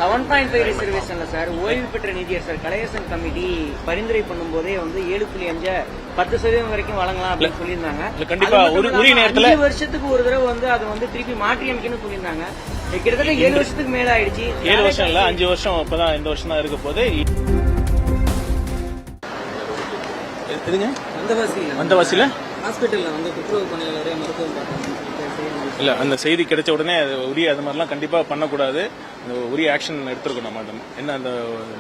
7.5 ரிசர்வேஷன்ல sir ஓய்வு பெற்ற நீதியரசர் கலையரசன் கமிட்டி பரிந்துரை பண்ணும்போதே வந்து 7.5 10% வரைக்கும் வழங்கலாம் அப்படின்னு சொல்லியிருந்தாங்க. கண்டிப்பா உரிய நேரத்துல 5 வருஷத்துக்கு ஒரு தடவை வந்து அதை வந்து திருப்பி மாற்றி அமைக்கணும்னு சொல்லியிருந்தாங்க. கிட்டத்தட்ட 7 வருஷத்துக்கு மேல ஆயிடுச்சு. 7 வருஷம் இல்ல 5 வருஷம் இப்பதான் இந்த வருஷம் தான் இருக்க போது. வந்தவாசியில ஹாஸ்பிட்டல்ல வந்து துப்புரவு பணியாளரே மருத்துவம் பார்த்தாங்க. இல்ல அந்த செய்தி கிடைச்ச உடனே அது உரிய அது மாதிரிலாம் கண்டிப்பா பண்ணக்கூடாது. உரிய ஆக்ஷன் எடுத்திருக்கோம். நம்ம என்ன அந்த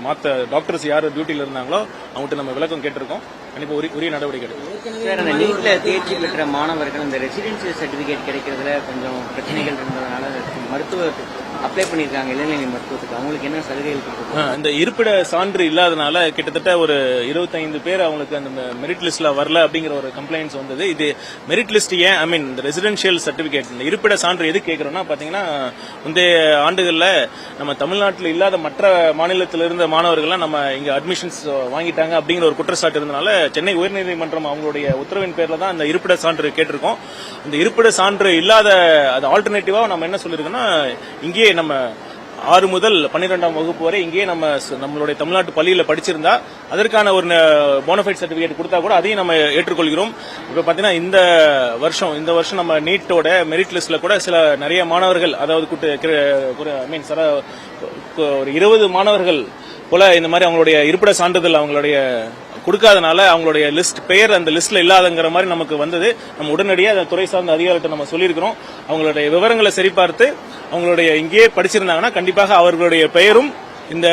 மாத்த டாக்டர்ஸ் யாரு டியூட்டில இருந்தாங்களோ அவங்ககிட்ட நம்ம விளக்கம் கேட்டிருக்கோம். கண்டிப்பா உரிய நடவடிக்கை எடுக்கும். சார், அந்த நீட்ல தேர்ச்சி பெற்ற மாணவர்கள் இந்த ரெசிடென்சியல் சர்டிபிகேட் கிடைக்கிறதுல கொஞ்சம் பிரச்சனைகள் இருந்ததுனால மருத்துவ அப்ளை பண்ணிருக்காங்க. இளநிலை மருத்துவத்துக்கு அவங்களுக்கு என்ன சலுகைகள் இருக்கு? இந்த இருப்பிட சான்று இல்லாதனால கிட்டத்தட்ட ஒரு 25 பேர் அவங்களுக்கு அந்த மெரிட் லிஸ்ட்ல வரல அப்படிங்கிற ஒரு கம்ப்ளைண்ட்ஸ் வந்தது. இது மெரிட் லிஸ்ட் ஏன் ஐ மீன் இந்த ரெசிடென்ஷியல் சர்டிபிகேட் இந்த இருப்பிட சான்று எது கேட்கிறோம்னா பாத்தீங்கன்னா முந்தைய ஆண்டுகள்ல நம்ம தமிழ்நாட்டில் இல்லாத மற்ற மாநிலத்தில் இருந்த மாணவர்கள்லாம் நம்ம இங்க அட்மிஷன்ஸ் வாங்கிட்டாங்க அப்படிங்கிற ஒரு குற்றச்சாட்டு இருந்தனால சென்னை உயர்நீதிமன்றம் அவங்களுடைய உத்தரவின் பேர்ல தான் இந்த இருப்பிட சான்று கேட்டிருக்கோம். இந்த இருப்பிட சான்று இல்லாத அது ஆல்டர்னேட்டிவா நம்ம என்ன சொல்லிருக்கோம்னா இங்கே நம்ம 6 முதல் 12ஆம் வகுப்பு வரை இங்கே நம்மளுடைய தமிழ்நாட்டு பள்ளியில படிச்சிருந்தா அதற்கான ஒரு போனஃபைட் சர்டிபிகேட் கொடுத்தா கூட அதையும் நம்ம ஏற்றுக்கொள்கிறோம். இப்ப பாத்தீங்கன்னா இந்த வருஷம் நம்ம நீட்டோட மெரிட் லிஸ்ட்ல கூட சில நிறைய மாணவர்கள் அதாவது ஒரு 20 மாணவர்கள் போல இந்த மாதிரி அவங்களுடைய இருப்பிட சான்றிதழ் அவங்களுடைய கொடுக்காதனால அவங்களுடைய பெயர் அந்த லிஸ்ட்ல இல்லாதங்கிற மாதிரி நமக்கு வந்தது. நம்ம உடனடியாக அந்த துறை சார்ந்த அதிகாரிகிட்ட நம்ம சொல்லியிருக்கிறோம். அவங்களுடைய விவரங்களை சரிபார்த்து அவங்களுடைய இங்கேயே படிச்சிருந்தாங்கன்னா கண்டிப்பாக அவர்களுடைய பெயரும் இந்த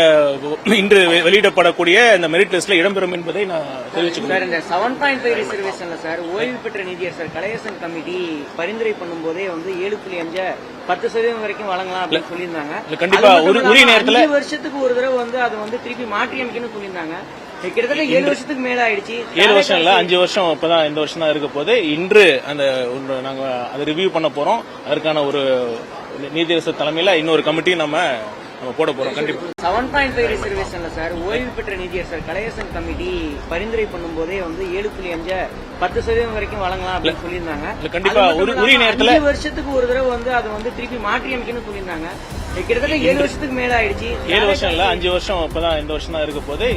இன்று வெளியிடப்படக்கூடிய இந்த மெரிட் லிஸ்ட்ல இடம்பெறும் என்பதை நான் தெரிவிச்சுக்கிறேன். இந்த 7.5 ரிசர்வேஷன்ல சார் ஓய்வு பெற்ற நீதியரசர் கலையரசன் கமிட்டி பரிந்துரை பண்ணும்போதே வந்து 7.5 10% வரைக்கும் வழங்கலாம் அப்படின்னு சொல்லியிருந்தாங்க. கண்டிப்பா உரிய நேரத்துல 5 வருஷத்துக்கு ஒரு தடவை வந்து அதை வந்து திருப்பி மாற்றி அமைக்கணும்னு சொல்லியிருந்தாங்க. கிட்டத்தட்ட 7 வருஷத்துக்கு மேல ஆயிடுச்சு. 7 வருஷம் இல்ல 5 வருஷம் இப்பதான் இந்த வருஷம் தான் இருக்க போது. இன்று அந்த நாங்க அதை ரிவ்யூ பண்ண போறோம். அதற்கான ஒரு நீதியரசர் தலைமையில இன்னொரு கமிட்டியும் நம்ம போட போறோம். கண்டிப்பா 7.5 ரிசர்வேஷன்ல சார் ஓய்வு பெற்ற நீதியரசர் கலையரசன் கமிட்டி பரிந்துரை பண்ணும்போதே வந்து 7.5 10% வரைக்கும் வழங்கலாம் அப்படின்னு சொல்லியிருந்தாங்க. கண்டிப்பா உரிய நேரத்துல 5 வருஷத்துக்கு ஒரு தடவை வந்து அதை வந்து திருப்பி மாற்றி அமைக்கணும்னு சொல்லியிருந்தாங்க. கிட்டத்தட்ட 7 வருஷத்துக்கு மேல ஆயிடுச்சு. 7 வருஷம் இல்ல 5 வருஷம் இப்பதான் இந்த வருஷம் தான் இருக்க போது.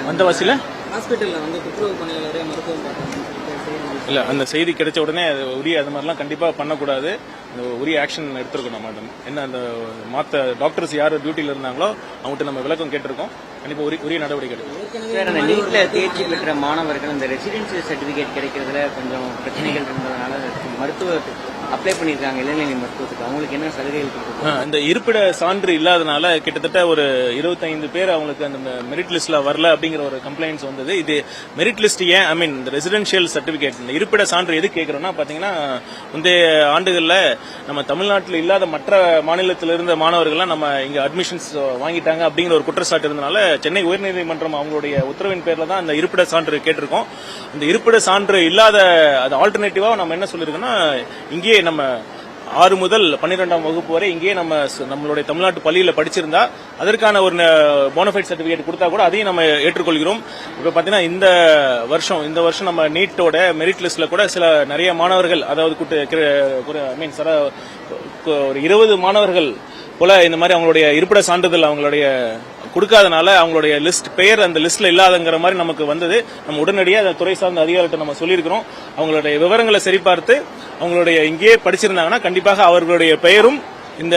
வந்தவாசியில ஹாஸ்பிட்டல்ல வந்து துப்புரவு பணியாளரே மருத்துவம் பார்த்தாங்க. இல்ல அந்த செய்தி கிடைச்ச உடனே உரிய அது மாதிரிலாம் கண்டிப்பா பண்ணக்கூடாது. உரிய ஆக்ஷன் எடுத்திருக்கோம். நம்ம என்ன அந்த மாத்த டாக்டர்ஸ் யாரு டியூட்டில இருந்தாங்களோ அவங்ககிட்ட நம்ம விளக்கம் கேட்டிருக்கோம். கண்டிப்பா உரிய நடவடிக்கை எடுக்கும். சார், அந்த நீட்ல தேர்ச்சி பெற்ற மாணவர்கள் இந்த ரெசிடென்சியல் சர்டிபிகேட் கிடைக்கிறதுல கொஞ்சம் பிரச்சனைகள் இருந்ததுனால மருத்துவ அப்ளை பண்ணிருக்காங்க. இளநிலை மருத்துவத்துக்கு அவங்களுக்கு என்ன சலுகைகள் இருக்கு? இந்த இருப்பிட சான்று இல்லாதனால கிட்டத்தட்ட ஒரு 25 பேர் அவங்களுக்கு அந்த மெரிட் லிஸ்ட்ல வரல அப்படிங்கிற ஒரு கம்ப்ளைண்ட்ஸ் வந்தது. இது மெரிட் லிஸ்ட் ஏன் ஐ மீன் இந்த ரெசிடென்ஷியல் சர்டிபிகேட் இந்த இருப்பிட சான்று எது கேட்கிறோம்னா பாத்தீங்கன்னா முந்தைய ஆண்டுகள்ல நம்ம தமிழ்நாட்டில் இல்லாத மற்ற மாநிலத்தில் இருந்த மாணவர்கள்லாம் நம்ம இங்க அட்மிஷன்ஸ் வாங்கிட்டாங்க அப்படிங்கிற ஒரு குற்றச்சாட்டு இருந்தனால சென்னை உயர்நீதிமன்றம் அவங்களுடைய உத்தரவின் பேர்ல தான் இந்த இருப்பிட சான்று கேட்டிருக்கோம். இந்த இருப்பிட சான்று இல்லாத அது ஆல்டர்னேட்டிவா நம்ம என்ன சொல்லிருக்கோம்னா இங்கே நம்ம 6 முதல் 12ஆம் வகுப்பு வரை இங்கே நம்மளுடைய தமிழ்நாட்டு பள்ளியில படிச்சிருந்தா அதற்கான ஒரு போனஃபைட் சர்டிபிகேட் கொடுத்தா கூட அதையும் நம்ம ஏற்றுக்கொள்கிறோம். இப்ப பாத்தீங்கன்னா இந்த வருஷம் நம்ம நீட்டோட மெரிட் லிஸ்ட்ல கூட சில நிறைய மாணவர்கள் அதாவது ஒரு 20 மாணவர்கள் போல இந்த மாதிரி அவங்களுடைய இருப்பிட சான்றிதழ் அவங்களுடைய கொடுக்காதனால அவங்களுடைய பெயர் அந்த லிஸ்ட்ல இல்லாதங்கிற மாதிரி நமக்கு வந்தது. நம்ம உடனடியாக அந்த துறை சார்ந்த அதிகாரிகிட்ட நம்ம சொல்லியிருக்கிறோம். அவங்களுடைய விவரங்களை சரிபார்த்து அவங்களுடைய இங்கேயே படிச்சிருந்தாங்கன்னா கண்டிப்பாக அவர்களுடைய பெயரும் இந்த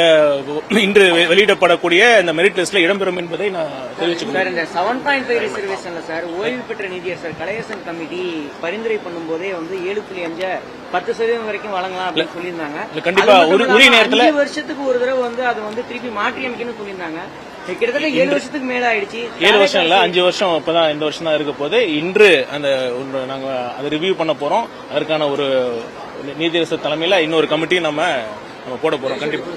இன்று வெளியிடப்படக்கூடிய இந்த மெரிட் லிஸ்ட்ல இடம்பெறும் என்பதை நான் தெரிவிச்சுக்கிறேன். இந்த 7.5 ரிசர்வேஷன்ல சார் ஓய்வு பெற்ற நீதியரசர் கலையரசன் கமிட்டி பரிந்துரை பண்ணும்போதே வந்து 7.5 10% வரைக்கும் வழங்கலாம் அப்படின்னு சொல்லியிருந்தாங்க. கண்டிப்பா உரிய நேரத்துல 5 வருஷத்துக்கு ஒரு தடவை வந்து அதை வந்து திருப்பி மாற்றி அமைக்கணும்னு சொல்லியிருந்தாங்க. கிட்டத்தட்ட 7 வருஷத்துக்கு மேல ஆயிடுச்சு. 7 வருஷம் இல்ல 5 வருஷம் இப்பதான் இந்த வருஷம் தான் இருக்க போது. இன்று அந்த நாங்க அதை ரிவ்யூ பண்ண போறோம். அதற்கான ஒரு நீதியரசர் தலைமையில இன்னொரு கமிட்டியும் நம்ம போட போறோம். கண்டிப்பா